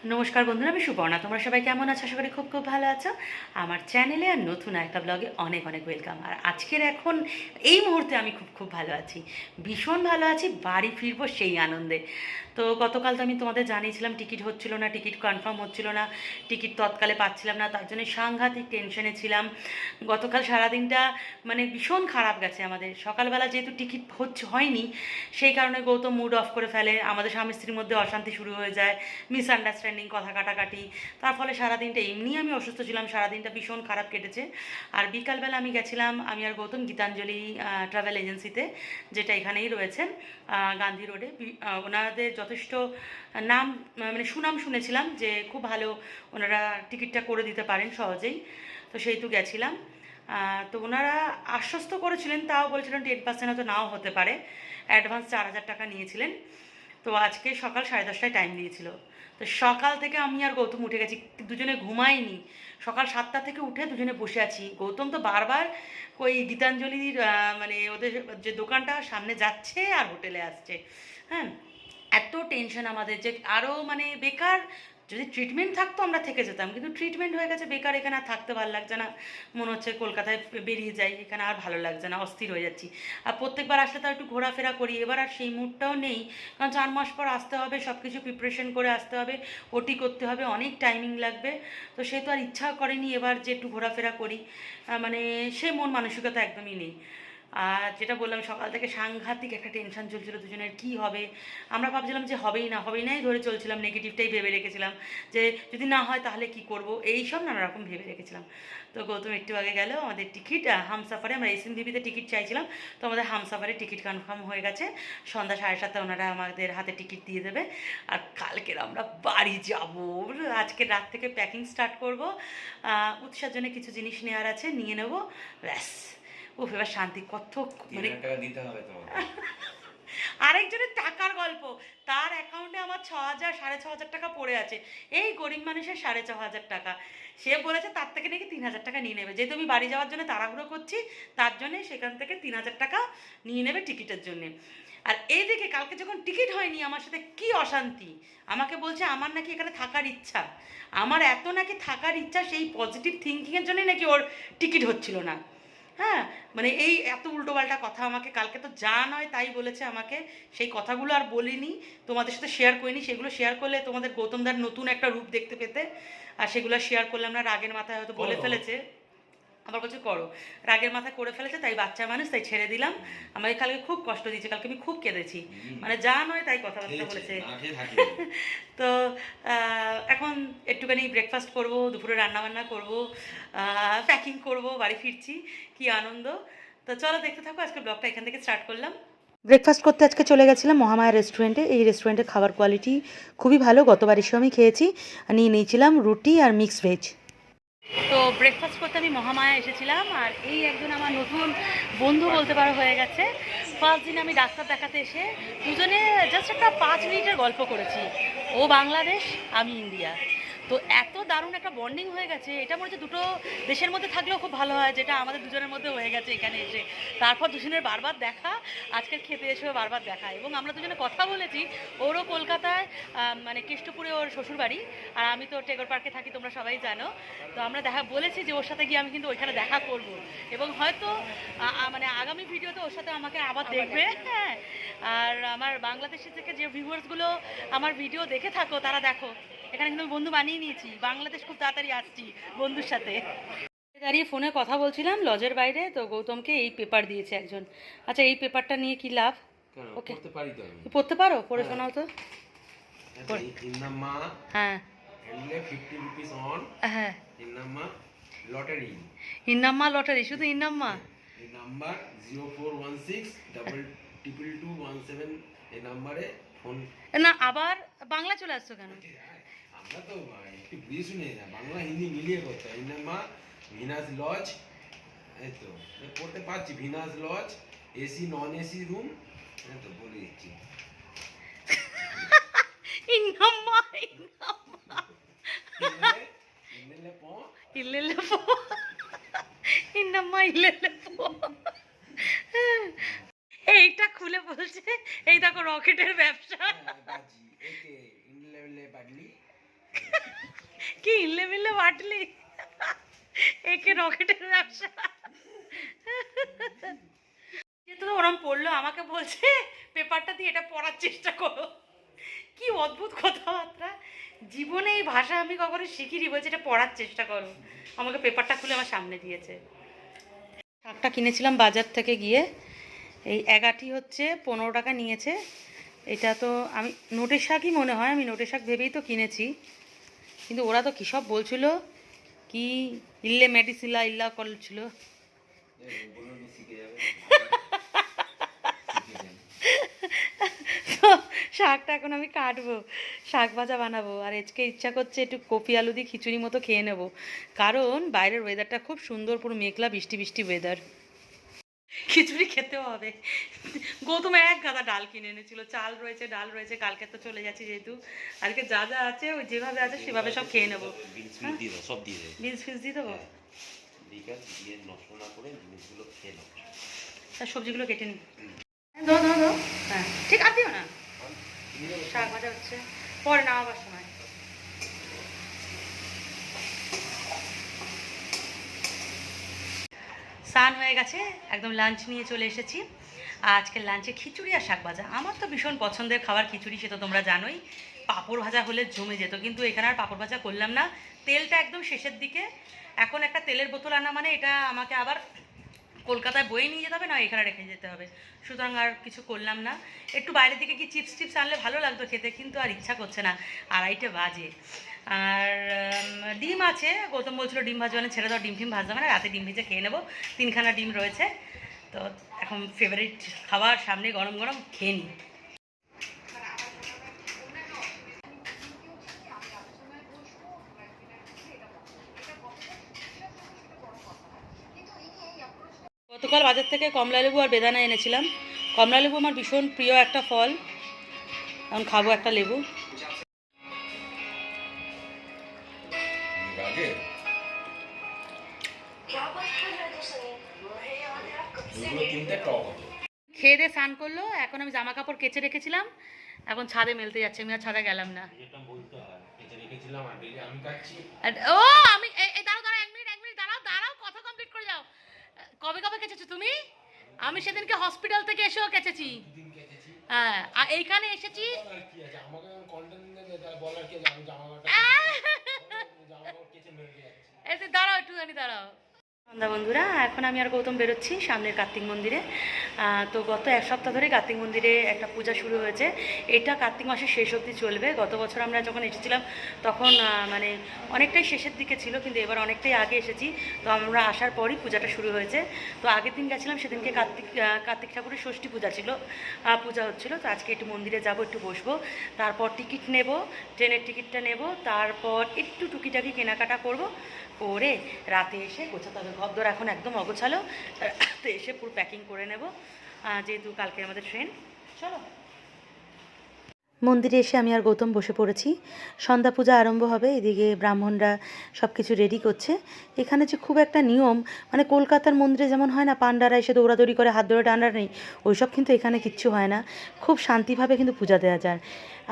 নমস্কার বন্ধুরা, আমি সুপর্ণা। তোমরা সবাই কেমন আছো? আশা করি খুব খুব ভালো আছো। আমার চ্যানেলে আর নতুন একটা ব্লগে অনেক অনেক ওয়েলকাম। আর আজকের এখন এই মুহূর্তে আমি খুব খুব ভালো আছি, ভীষণ ভালো আছি। বাড়ি ফিরবো সেই আনন্দে। তো গতকাল তো আমি তোমাদের জানিয়েছিলাম টিকিট হচ্ছিল না, টিকিট কনফার্ম হচ্ছিল না, টিকিট তৎকালে পাচ্ছিলাম না, তার জন্য সাংঘাতিক টেনশনে ছিলাম। গতকাল সারাদিনটা মানে ভীষণ খারাপ গেছে আমাদের। সকালবেলা যেহেতু টিকিট হয়নি, সেই কারণে গৌতম মুড অফ করে ফেলে, আমাদের স্বামী স্ত্রীর মধ্যে অশান্তি শুরু হয়ে যায়, মিসআন্ডারস্ট্যান্ডিং, কথা কাটাকাটি। তার ফলে সারাদিনটা এমনি আমি অসুস্থ ছিলাম, সারাদিনটা ভীষণ খারাপ কেটেছে। আর বিকালবেলা আমি গেছিলাম, আমি আর গৌতম, গীতাঞ্জলি ট্রাভেল এজেন্সিতে, যেটা এখানেই রয়েছে গান্ধী রোডে। ওনাদের যথেষ্ট নাম মানে সুনাম শুনেছিলাম যে খুব ভালো ওনারা টিকিটটা করে দিতে পারেন সহজেই। তো সেইটু গেছিলাম। তো ওনারা আশ্বস্ত করেছিলেন, তাও বলেছিলেন 10% হয়তো নাও হতে পারে। অ্যাডভান্স 4,000 টাকা নিয়েছিলেন। তো আজকে সকাল 10:30টায় টাইম দিয়েছিল। তো সকাল থেকে আমি আর গৌতম উঠে গেছি, দুজনে ঘুমাইনি। সকাল 7টা থেকে উঠে দুজনে বসে আছি। গৌতম তো বারবার ওই গীতাঞ্জলির মানে ওদের যে দোকানটা সামনে যাচ্ছে আর হোটেলে আসছে। হ্যাঁ, এত টেনশন আমাদের যে আরও মানে বেকার। যদি ট্রিটমেন্ট থাকতো আমরা থেকে যেতাম, কিন্তু ট্রিটমেন্ট হয়ে গেছে বেকার, এখানে আর থাকতে ভালো লাগছে না। মনে হচ্ছে কলকাতায় বেরিয়ে যাই, এখানে আর ভালো লাগছে না, অস্থির হয়ে যাচ্ছি। আর প্রত্যেকবার আসলে তাও একটু ঘোরাফেরা করি, এবার আর সেই মুডটাও নেই। কারণ 4 মাস পর আসতে হবে, সব কিছু প্রিপারেশন করে আসতে হবে, ওটি করতে হবে, অনেক টাইমিং লাগবে। তো সে তো আর ইচ্ছা করেনি এবার যে একটু ঘোরাফেরা করি। মানে সে মন মানসিকতা একদমই নেই। আর যেটা বললাম, সকাল থেকে সাংঘাতিক একটা টেনশন চলছিল দুজনের, কি হবে। আমরা ভাবছিলাম যে হবেই না হবেই নাই ধরে চলছিলাম, নেগেটিভটাই ভেবে রেখেছিলাম যে যদি না হয় তাহলে কি করব, এই সব নানা রকম ভেবে রেখেছিলাম। তো গৌতম একটু আগে গেল, আমাদের টিকিট হামসাফারে, আমরা এসএনবিবিতে টিকিট চাইছিলাম, তো আমাদের হামসাফারে টিকিট কনফার্ম হয়ে গেছে। সন্ধ্যা 7:30টায় ওনারা আমাদের হাতে টিকিট দিয়ে দেবে। আর কালকের আমরা বাড়ি যাব। আজকে রাত থেকে প্যাকিং স্টার্ট করব। উৎসার জন্য কিছু জিনিস নেওয়ার আছে, নিয়ে নেব, ব্যাস। ও এবার শান্তি কত মানে টাকা দিতে হবে তোমাকে। আরেকজনের টাকার গল্প। তার অ্যাকাউন্টে আমার 6,000 6,500 টাকা পড়ে আছে। এই গরিব মানুষের 6,500 টাকা। সে বলেছে তার থেকে নাকি 3,000 টাকা নিয়ে নেবে, যেহেতু আমি বাড়ি যাওয়ার জন্য তাড়াহুড়ো করছি, তার জন্যে সেখান থেকে 3,000 টাকা নিয়ে নেবে টিকিটের জন্যে। আর এইদিকে কালকে যখন টিকিট হয়নি, আমার সাথে কি অশান্তি। আমাকে বলছে আমার নাকি এখানে থাকার ইচ্ছা, আমার এত নাকি থাকার ইচ্ছা, সেই পজিটিভ থিঙ্কিংয়ের জন্যই নাকি ওর টিকিট হচ্ছিল না। হ্যাঁ, মানে এই এত উল্টোপাল্টা কথা আমাকে কালকে, তো যা নয় তাই বলেছে আমাকে। সেই কথাগুলো আর বলিনি, তোমাদের সাথে শেয়ার করিনি। সেগুলো শেয়ার করলে তোমাদের গৌতমদার নতুন একটা রূপ দেখতে পেতে। আর সেগুলো শেয়ার করলে আমরা রাগের মাথায় হয়তো বলে করো। ফেলেছে। আবার বলছে করো, রাগের মাথায় করে ফেলেছে, তাই বাচ্চা মানুষ, তাই ছেড়ে দিলাম। আমাকে কালকে খুব কষ্ট দিয়েছে, কালকে আমি খুব কেঁদেছি। মানে যা নয় তাই কথাবার্তা খেয়েছে, বলেছে। না খেয়ে থাকি। তো এখন একটুখানি ব্রেকফাস্ট করব, দুপুরে রান্নাবান্না করব, প্যাকিং করব, বাড়ি ফিরছি, কি আনন্দ। তো চলো দেখতে থাকো, আজকে ব্লগটা এখান থেকে স্টার্ট করলাম। ব্রেকফাস্ট করতে আজকে চলে গেছিলাম মহামায়া রেস্টুরেন্টে। এই রেস্টুরেন্টের খাবার কোয়ালিটি খুবই ভালো, গতবার এসেও আমি খেয়েছি। নিয়ে নিয়েছিলাম রুটি আর মিক্স ভেজ। তো ব্রেকফাস্ট করতে আমি মহামায়া এসেছিলাম, আর এই একজন আমার নতুন বন্ধু বলতে পারো হয়ে গেছে। ফার্স্ট দিন আমি ডাক্তার দেখাতে এসে দুজনে জাস্ট একটা 5 মিনিটের গল্প করেছি। ও বাংলাদেশ, আমি ইন্ডিয়া। তো এত দারুণ একটা বন্ডিং হয়ে গেছে, এটা মনে হচ্ছে দুটো দেশের মধ্যে থাকলেও খুব ভালো হয়, যেটা আমাদের দুজনের মধ্যে হয়ে গেছে এখানে এসে। তারপর দুজনের বারবার দেখা, আজকের খেতে এসেও বারবার দেখা, এবং আমরা দুজনে কথা বলেছি। ওরও কলকাতায় মানে কেষ্টপুরে ওর শ্বশুরবাড়ি, আর আমি তো টেগর পার্কে থাকি, তোমরা সবাই জানো। তো আমরা দেখা বলেছি যে ওর সাথে গিয়ে আমি কিন্তু ওইখানে দেখা করব, এবং হয়তো মানে আগামী ভিডিওতে ওর সাথে আমাকে আবার দেখবে। হ্যাঁ, আর আমার বাংলাদেশের থেকে যে ভিউয়ার্সগুলো আমার ভিডিও দেখে থাকো, তারা দেখো, এখানে কিন্তু আমি বন্ধু বানিয়ে নিয়েছি, বাংলাদেশ খুব তাড়াতাড়ি আসছি বন্ধুর সাথে। দাঁড়িয়ে ফোনে কথা বলছিলাম লজের বাইরে, তো গৌতমকে এই পেপার দিয়েছে একজন। আচ্ছা, এই পেপারটা নিয়ে কি লাভ? কেন ওকে, করতে পারি তো আমি। পড়তে পারো? পড়ে হ্যাঁ। শোনাও তো। আচ্ছা, ইন্নাম্মা হ্যাঁ হ্যান্ডলে 50 রুপিস অন হ্যাঁ, ইন্নাম্মা লটারি। ইন্নাম্মা লটারি, শুধু ইন্নাম্মা। এই নাম্বার 0416 ডাবল ট্রিপল 217, এই নাম্বারে ফোন। না, আবার বাংলা চলে আসছো কেন? আমরা তো একটু বুঝে শুনে না, বাংলা হিন্দি মিলিয়ে করতে হয়। ইন্নাম্মা ভিনাস লজ, এই তো পড়তে পারছি, Venus lodge, AC non AC room, এই তো বলে দিচ্ছি। ইন্নাম্মা, ইন্নাম্মা, ইন্নেলে ইন্নেলে প ইল্লেলে পো, ইন্নাম্মা ইল্লেলে পো। এইটা খুলে বলছে এই দেখো রকেটের ব্যবসা। বাজি একে ইন্নেলে বাডলি কি ইল্লে মিল্লে বাটলি, একে রকেটের ব্যবসা। যেহেতু ওরম পড়লো, আমাকে বলছে পেপারটা দিয়ে এটা পড়ার চেষ্টা করো। কি অদ্ভুত কথাবার্তা, জীবনে এই ভাষা আমি কখনো শিখিনি। বলছে এটা পড়ার চেষ্টা করো, আমাকে পেপারটা খুলে আমার সামনে দিয়েছে। শাকটা কিনেছিলাম বাজার থেকে গিয়ে, এই এগাটি হচ্ছে 15 টাকা নিয়েছে। এটা তো আমি নোটের শাকই মনে হয়, আমি নোটের শাক ভেবেই তো কিনেছি, কিন্তু ওরা তো কী সব বলছিল, কি ইল্লে মেডিসিলা ইল্লা করছিল। তো শাকটা এখন আমি কাটবো, শাক ভাজা বানাবো, আর আজকে ইচ্ছা করছে একটু কপি আলু দিয়ে খিচুড়ি মতো খেয়ে নেবো, কারণ বাইরের ওয়েদারটা খুব সুন্দর, পুরো মেঘলা বৃষ্টি বৃষ্টি ওয়েদার। খিচুড়ি খেতেও হবে। গৌতম এক গাদা ডাল কিনে এনেছিল, চাল রয়েছে, ডাল রয়েছে, কালকে তো চলে যাচ্ছি যেহেতু, আজকে যা যা আছে ওই যেভাবে আছে সেভাবে সব খেয়ে নেবো। বিনস ফিস দিয়ে দেবো, তার সবজিগুলো কেটে নিই। দো দো দো, হ্যাঁ ঠিক, আর দিও না, শাক ভাজা হচ্ছে, পরে নামাবার সময়। স্নান হয়ে গেছে, একদম লাঞ্চ নিয়ে চলে এসেছি। আজকের লাঞ্চে খিচুড়ি আর শাক ভাজা। আমার তো ভীষণ পছন্দের খাবার খিচুড়ি, সে তো তোমরা জানোই। পাঁপড় ভাজা হলে জমে যেত, কিন্তু এখানে আর পাঁপড় ভাজা করলাম না, তেলটা একদম শেষের দিকে। এখন একটা তেলের বোতল আনা মানে এটা আমাকে আবার কলকাতায় বয়ে নিয়ে যেতে হবে, না এখানে রেখে যেতে হবে, সুতরাং আর কিছু করলাম না। একটু বাইরে থেকে কি চিপস টিপস আনলে ভালো লাগতো খেতে, কিন্তু আর ইচ্ছা করছে না, 2:30 বাজে। আর ডিম আছে, গৌতম বলছিল ডিম ভাজবে না, ছেড়ে দাও, ডিম টিম ভাজবে না, রাতে ডিম ভেজে খেয়ে নেবো, 3খানা ডিম রয়েছে। তো এখন ফেভারিট খাবার সামনে, গরম গরম খেয়ে নিই। গতকাল বাজার থেকে কমলালেবু আর বেদানা এনেছিলাম। কমলালেবু আমার ভীষণ প্রিয় একটা ফল, এখন খাবো একটা লেবু। খেয়ে দিয়ে স্নান করলো, এখন আমি জামা কাপড় কেচে রেখেছিলাম, এখন ছাদে মেলতে যাচ্ছে, আমি আর ছাদে গেলাম না। ও আমি দাঁড়াও দাঁড়াও, 1 মিনিট দাঁড়াও দাঁড়াও, কথা কমপ্লিট করে যাও। কবে কবে কেচেছো তুমি? আমি সেদিনকে হসপিটাল থেকে এসেও কেচেছি। হ্যাঁ, আর এইখানে এসেছি। এই দাঁড়াও একটুখানি দাঁড়াও। সন্ধ্যা বন্ধুরা, এখন আমি আর গৌতম বেরোচ্ছি সামনের কার্তিক মন্দিরে। তো গত 1 সপ্তাহ ধরে কার্তিক মন্দিরে একটা পূজা শুরু হয়েছে, এটা কার্তিক মাসের শেষ অবধি চলবে। গত বছর আমরা যখন এসেছিলাম তখন মানে অনেকটাই শেষের দিকে ছিল, কিন্তু এবার অনেকটাই আগে এসেছি। তো আমরা আসার পরই পূজাটা শুরু হয়েছে। তো আগের দিন গেছিলাম, সেদিনকে কার্তিক ঠাকুরের ষষ্ঠী পূজা ছিল, পূজা হচ্ছিলো। তো আজকে একটু মন্দিরে যাব, একটু বসবো, তারপর টিকিট নেব, ট্রেনের টিকিটটা নেব, তারপর একটু টুকিটাকি কেনাকাটা করব, করে রাতে এসে গোছাতে হবে। ঘরদোর এখন একদম অগোছালো, রাতে এসে পুরো প্যাকিং করে নেব, যেহেতু কালকে আমাদের ট্রেন। চলো। মন্দিরে এসে আমি আর গৌতম বসে পড়েছি, সন্ধ্যা পূজা আরম্ভ হবে, এদিকে ব্রাহ্মণরা সব কিছু রেডি করছে। এখানে যে খুব একটা নিয়ম, মানে কলকাতার মন্দিরে যেমন হয় না, পান্ডারা এসে দৌড়াদৌড়ি করে হাত ধরে টান্ডা নেই, ওইসব কিন্তু এখানে কিচ্ছু হয় না, খুব শান্তিভাবে কিন্তু পূজা দেওয়া যায়।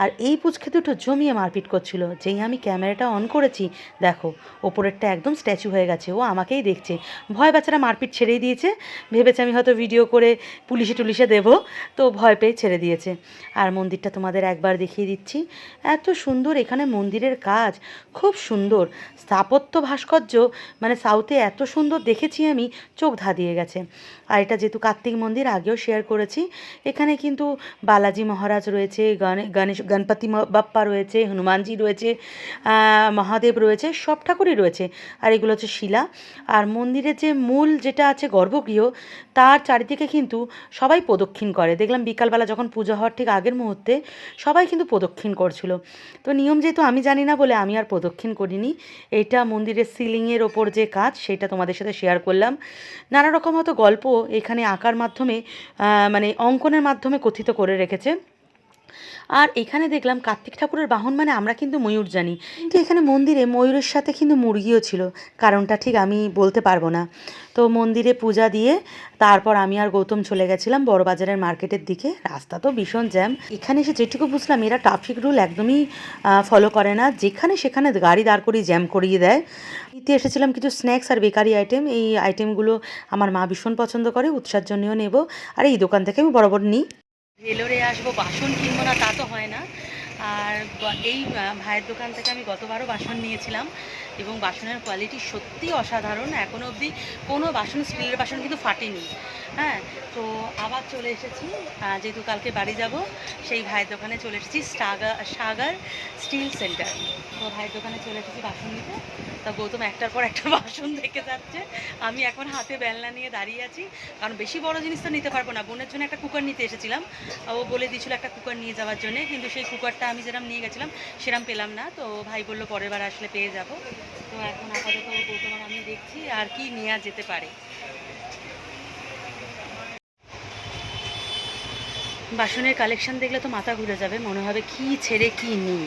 আর এই পুচকে দুটো জমিয়ে মারপিট করছিল, যেই আমি ক্যামেরাটা অন করেছি, দেখো ওপরেরটা একদম স্ট্যাচু হয়ে গেছে, ও আমাকেই দেখছে, ভয় বাচ্চারা মারপিট ছেড়েই দিয়েছে, ভেবেছে আমি হয়তো ভিডিও করে পুলিশে দেবো, তো ভয় পেয়ে ছেড়ে দিয়েছে। আর মন্দিরটা তোমাদের একবার দেখিয়ে দিচ্ছি, এত সুন্দর এখানে মন্দিরের কাজ, খুব সুন্দর স্থাপত্য ভাস্কর্য, মানে সাউথে এত সুন্দর দেখেছি আমি, চোখ ধাঁধিয়ে গেছে। আর এটা যেহেতু কার্তিক মন্দির, আগেও শেয়ার করেছি, এখানে কিন্তু বালাজি মহারাজ রয়েছে, গণপতি বাপ্পা রয়েছে, হনুমানজি রয়েছে, মহাদেব রয়েছে, সব ঠাকুরই রয়েছে। আর এগুলো হচ্ছে শিলা। আর মন্দিরের যে মূল যেটা আছে গর্ভগৃহ, তার চারিদিকে কিন্তু সবাই প্রদক্ষিণ করে, দেখলাম বিকালবেলা যখন পূজা হওয়ার ঠিক আগের মুহূর্তে সবাই কিন্তু প্রদক্ষিণ করছিল। তো নিয়ম যেহেতু আমি জানি না বলে আমি আর প্রদক্ষিণ করিনি। এটা মন্দিরের সিলিংয়ের ওপর যে কাজ, সেটা তোমাদের সাথে শেয়ার করলাম। নানা রকম হয়তো গল্প এখানে আঁকার মাধ্যমে, মানে অঙ্কনের মাধ্যমে কথিত করে রেখেছে। আর এখানে দেখলাম কার্তিক ঠাকুরের বাহন মানে আমরা কিন্তু ময়ূর জানি, কিন্তু এখানে মন্দিরে ময়ূরের সাথে কিন্তু মুরগিও ছিল, কারণটা ঠিক আমি বলতে পারবো না। তো মন্দিরে পূজা দিয়ে তারপর আমি আর গৌতম চলে গেছিলাম বড়বাজারের মার্কেটের দিকে। রাস্তা তো ভীষণ জ্যাম। এখানে এসে যেটুকু বুঝলাম এরা ট্রাফিক রুল একদমই ফলো করে না, যেখানে সেখানে গাড়ি দাঁড় করিয়ে জ্যাম করিয়ে দেয়। নিতে এসেছিলাম কিছু স্ন্যাক্স আর বেকারি আইটেম। এই আইটেমগুলো আমার মা ভীষণ পছন্দ করে, উৎসার জন্যও নেব, আর এই দোকান থেকে আমি বরাবর নিই। ভেলোরে আসবো বাসন কিনবো না তা তো হয় না। আর এই ভাইয়ের দোকান থেকে আমি গতবারও বাসন নিয়েছিলাম এবং বাসনের কোয়ালিটি সত্যি অসাধারণ। এখনও অবধি কোনো বাসন, স্টিলের বাসন কিন্তু ফাটেনি। হ্যাঁ, তো আবার চলে এসেছি, যেহেতু কালকে বাড়ি যাব, সেই ভাইয়ের দোকানে চলে এসেছি, সাগার স্টিল সেন্টার। তো ভাইয়ের দোকানে চলে এসেছি বাসন নিতে। তা গৌতম একটার পর একটা বাসন দেখে যাচ্ছে, আমি এখন হাতে বেলনা নিয়ে দাঁড়িয়ে আছি, কারণ বেশি বড় জিনিস তো নিতে পারবো না। বোনের জন্য একটা কুকার নিতে এসেছিলাম, ও বলে দিয়েছিল একটা কুকার নিয়ে যাওয়ার জন্য, কিন্তু সেই কুকারটা আমি যেরকম নিয়ে গেছিলাম সেরকম পেলাম না। তো ভাই বললো পরের বার আসলে পেয়ে যাব। তো এখন আপাতত গৌতম আর আমি দেখছি আর কি নেওয়া যেতে পারে। বাসনের কালেকশন দেখলে তো মাথা ঘুরে যাবে, মনে হবে কি ছেড়ে কি নিই,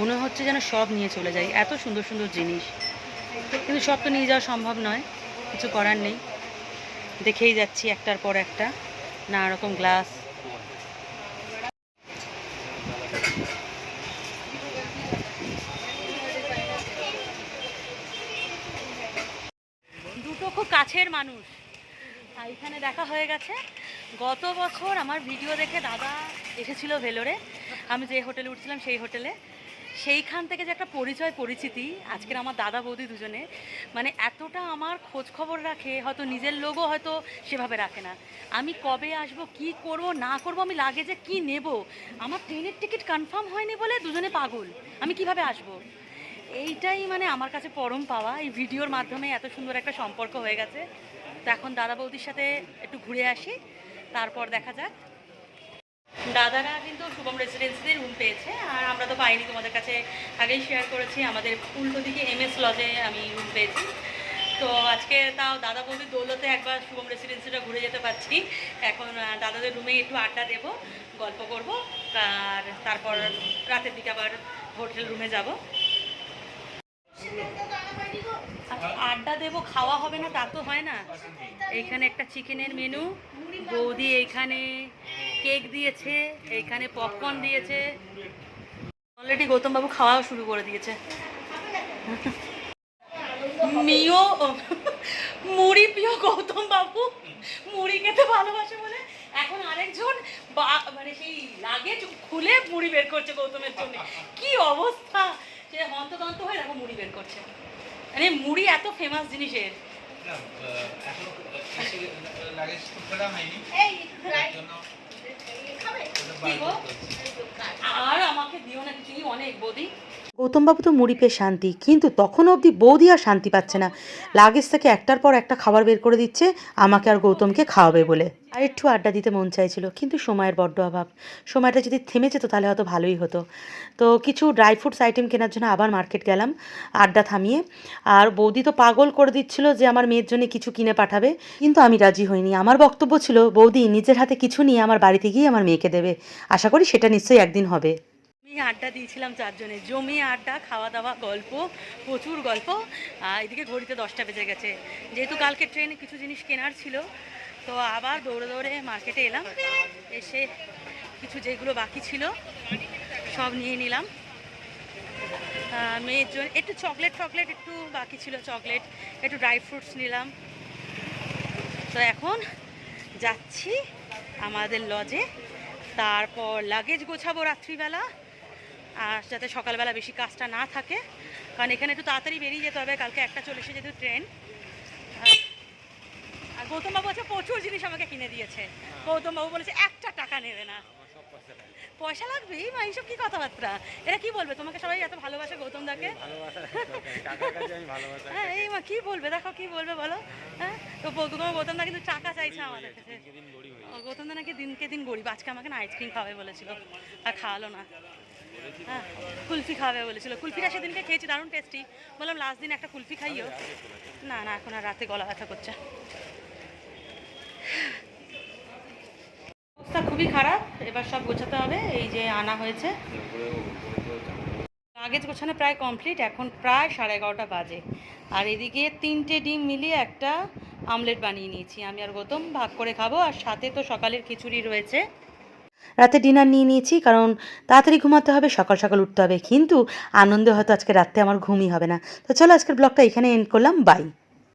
মনে হচ্ছে যেন সব নিয়ে চলে যাই, এত সুন্দর সুন্দর জিনিস। কিন্তু সব তো নিয়ে যাওয়া সম্ভব নয়, কিছু করার নেই, দেখেই যাচ্ছি একটার পর একটা নানা রকম গ্লাস। দুটো খুব কাছের মানুষ এখানে দেখা হয়ে গেছে। গত বছর আমার ভিডিও দেখে দাদা এসেছিল ভেলোরে, আমি যে হোটেলে উঠছিলাম সেই হোটেলে, সেইখান থেকে যে একটা পরিচয় পরিচিতি, আজকের আমার দাদা বৌদি দুজনে মানে এতটা আমার খোঁজ খবর রাখে, হয়তো নিজের লোগও হয়তো সেভাবে রাখে না। আমি কবে আসব, কি করব না করব, আমি লাগেজে কি নেব, আমার ট্রেনের টিকিট কনফার্ম হয়নি বলে দুজনে পাগল, আমি কিভাবে আসব। এইটাই মানে আমার কাছে পরম পাওয়া, এই ভিডিওর মাধ্যমে এত সুন্দর একটা সম্পর্ক হয়ে গেছে। তো এখন দাদা বৌদির সাথে একটু ঘুরে আসি, তারপর দেখা যাক। দাদারা কিন্তু শুভম রেসিডেন্সিতে রুম পেয়েছে, আর আমরা তো পাইনি, তোমাদের কাছে আগেই শেয়ার করেছি, আমাদের উল্টো দিকে MS লজে আমি রুম পেয়েছি। তো আজকে তাও দাদা বৌদির দৌলতে একবার শুভম রেসিডেন্সিটা ঘুরে যেতে পারছি। এখন দাদাদের রুমে একটু আড্ডা দেবো, গল্প করব, আর তারপর রাতের দিকে আবার হোটেল রুমে যাব। আড্ডা দেবো, খাওয়া হবে না তা তো হয় না। এইখানে একটা চিকেনের মেনু, বৌদি এইখানে কেক দিয়েছে, এইখানে পপকর্ন দিয়েছে, অলরেডি গৌতমবাবু খাওয়াও শুরু করে দিয়েছে। মিও মুড়ি প্রিয় গৌতমবাবু, মুড়ি খেতে ভালোবাসে বলে এখন আরেকজন মানে সেই লাগেজ খুলে মুড়ি বের করছে গৌতমের জন্য। কি অবস্থা, সে হন্তদন্ত হয়ে দেখো মুড়ি বের করছে। মানে মুড়ি এত ফেমাস জিনিসের। আর আমাকে দিও না কিছু, অনেক বৌদি। গৌতমবাবু তো মুড়ি পেয়ে শান্তি, কিন্তু তখন অবধি বৌদি আর শান্তি পাচ্ছে না, লাগেজ থেকে একটার পর একটা খাবার বের করে দিচ্ছে আমাকে আর গৌতমকে খাওয়াবে বলে। আর একটু আড্ডা দিতে মন চাইছিল, কিন্তু সময়ের বড্ড অভাব। সময়টা যদি থেমে যেত তাহলে হয়তো ভালোই হতো। তো কিছু ড্রাই ফ্রুটস আইটেম কেনার জন্য আবার মার্কেট গেলাম আড্ডা থামিয়ে। আর বৌদি তো পাগল করে দিচ্ছিল যে আমার মেয়ের জন্য কিছু কিনে পাঠাবে, কিন্তু আমি রাজি হইনি। আমার বক্তব্য ছিল বৌদি নিজের হাতে কিছু নিয়ে আমার বাড়িতে গিয়ে আমার মেয়েকে দেবে, আশা করি সেটা নিশ্চয়ই একদিন হবে। আমি আড্ডা দিয়েছিলাম চারজনে, জমিয়ে আড্ডা, খাওয়া দাওয়া, গল্প, প্রচুর গল্প। এদিকে ঘড়িতে 10টা বেজে গেছে, যেহেতু কালকে ট্রেনে কিছু জিনিস কেনার ছিল, তো আবার দৌড়ে দৌড়ে মার্কেটে এলাম। এসে কিছু যেগুলো বাকি ছিল সব নিয়ে নিলাম। মেয়ের জন্য একটু চকলেট একটু বাকি ছিল, চকলেট, একটু ড্রাই ফ্রুটস নিলাম। তো এখন যাচ্ছি আমাদের লজে, তারপর লাগেজ গোছাবো রাত্রিবেলা, আর যাতে সকালবেলা বেশি কাজটা না থাকে, কারণ এখানে একটু তাড়াতাড়ি বেরিয়ে যেতে হবে, কালকে একটা চলে এসে যেহেতু ট্রেন। আর গৌতমবাবু আছে প্রচুর জিনিস আমাকে কিনে দিয়েছে। গৌতমবাবু বলেছে একটা টাকা নেবে না। পয়সা লাগবে? মা এইসব কি কথাবার্তা, এরা কি বলবে? তোমাকে সবাই এত ভালোবাসে গৌতম দাকে, হ্যাঁ এই মা কি বলবে, দেখো কি বলবে বলো। হ্যাঁ, তো গৌতম দা কিন্তু টাকা চাইছে আমাদের কাছে। গৌতম দা নাকি দিনকে দিন গরিব, আজকে আমাকে না আইসক্রিম খাওয়াবে বলেছিল, আর খাওয়ালো না। হ্যাঁ, কুলফি খাওয়াবে বলেছিল, কুলফিটা সেদিনকে খেয়েছি, দারুণ টেস্টি। বললাম লাস্ট দিন একটা কুলফি খাইও, না না এখন আর রাতে গলা ব্যথা করছে। অবস্থা খুবই খারাপ, এবার সব গোছাতে হবে। এই যে আনা হয়েছে, লাগেজ গোছানো প্রায় কমপ্লিট, এখন প্রায় 11:30 বাজে। আর এদিকে 3টে ডিম মিলিয়ে একটা আমলেট বানিয়ে নিয়েছি, আমি আর গৌতম ভাগ করে খাবো। আর সাথে তো সকালের খিচুড়ি রয়েছে। রাতে ডিনার নিয়ে নিয়েছি, কারণ তাড়াতাড়ি ঘুমাতে হবে, সকাল সকাল উঠতে হবে, কিন্তু আনন্দে হয়তো আজকে রাতে আমার ঘুমই হবে না। তো চলো আজকের ব্লগটা এখানে এন্ড করলাম, বাই।